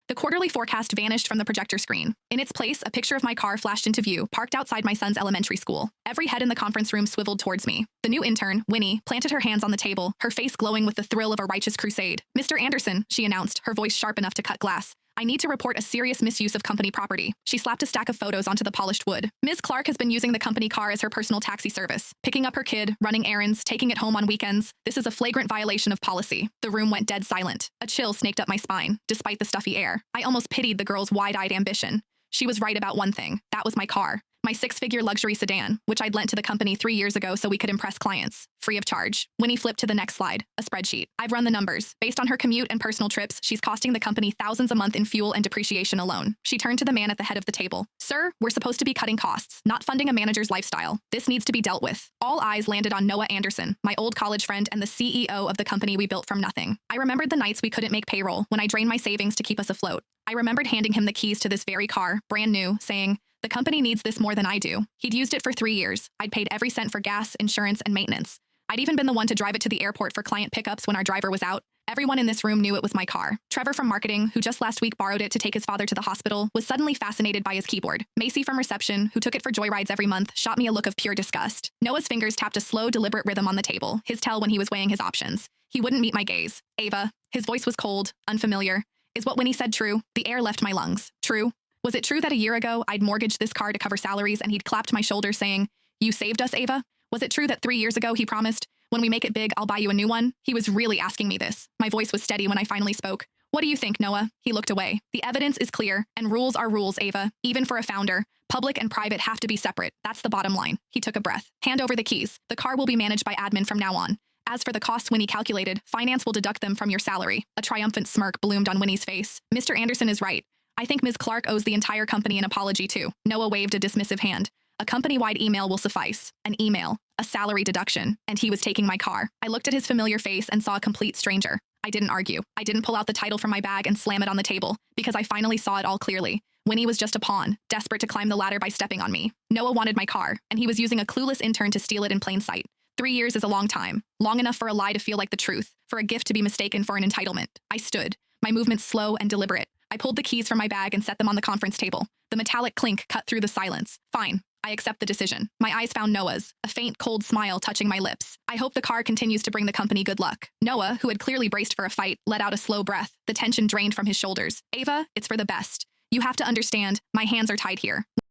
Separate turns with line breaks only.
The quarterly forecast vanished from the projector screen. In its place, a picture of my car flashed into view, parked outside my son's elementary school. Every head in the conference room swiveled towards me. The new intern, Winnie, planted her hands on the table, her face glowing with the thrill of a righteous crusade. "Mr. Anderson," she announced, her voice sharp enough to cut glass. "I need to report a serious misuse of company property." She slapped a stack of photos onto the polished wood. "Ms. Clark has been using the company car as her personal taxi service, picking up her kid, running errands, taking it home on weekends. This is a flagrant violation of policy." The room went dead silent. A chill snaked up my spine, despite the stuffy air. I almost pitied the girl's wide-eyed ambition. She was right about one thing. That was my car. My six-figure luxury sedan, which I'd lent to the company 3 years ago so we could impress clients, free of charge. Winnie flipped to the next slide, a spreadsheet. "I've run the numbers. Based on her commute and personal trips, she's costing the company thousands a month in fuel and depreciation alone." She turned to the man at the head of the table. "Sir, we're supposed to be cutting costs, not funding a manager's lifestyle. This needs to be dealt with." All eyes landed on Noah Anderson, my old college friend and the CEO of the company we built from nothing. I remembered the nights we couldn't make payroll, when I drained my savings to keep us afloat. I remembered handing him the keys to this very car, brand new, saying, "The company needs this more than I do." He'd used it for 3 years. I'd paid every cent for gas, insurance, and maintenance. I'd even been the one to drive it to the airport for client pickups when our driver was out. Everyone in this room knew it was my car. Trevor from marketing, who just last week borrowed it to take his father to the hospital, was suddenly fascinated by his keyboard. Macy from reception, who took it for joyrides every month, shot me a look of pure disgust. Noah's fingers tapped a slow, deliberate rhythm on the table, his tell when he was weighing his options. He wouldn't meet my gaze. "Ava," his voice was cold, unfamiliar. "Is what Winnie said true?" The air left my lungs. True? Was it true that a year ago I'd mortgaged this car to cover salaries and he'd clapped my shoulder saying, "You saved us, Ava"? Was it true that 3 years ago he promised, "When we make it big, I'll buy you a new one"? He was really asking me this. My voice was steady when I finally spoke. "What do you think, Noah?" He looked away. "The evidence is clear, and rules are rules, Ava. Even for a founder, public and private have to be separate. That's the bottom line." He took a breath. "Hand over the keys. The car will be managed by admin from now on. As for the costs Winnie calculated, finance will deduct them from your salary." A triumphant smirk bloomed on Winnie's face. "Mr. Anderson is right. I think Ms. Clark owes the entire company an apology too." Noah waved a dismissive hand. "A company-wide email will suffice. An email, a salary deduction, and he was taking my car." I looked at his familiar face and saw a complete stranger. I didn't argue. I didn't pull out the title from my bag and slam it on the table, because I finally saw it all clearly. Winnie was just a pawn, desperate to climb the ladder by stepping on me. Noah wanted my car, and he was using a clueless intern to steal it in plain sight. 3 years is a long time, long enough for a lie to feel like the truth, for a gift to be mistaken for an entitlement. I stood, my movements slow and deliberate. I pulled the keys from my bag and set them on the conference table. The metallic clink cut through the silence. "Fine. I accept the decision." My eyes found Noah's, a faint, cold smile touching my lips. "I hope the car continues to bring the company good luck." Noah, who had clearly braced for a fight, let out a slow breath. The tension drained from his shoulders. "Ava, it's for the best. You have to understand, my hands are tied here."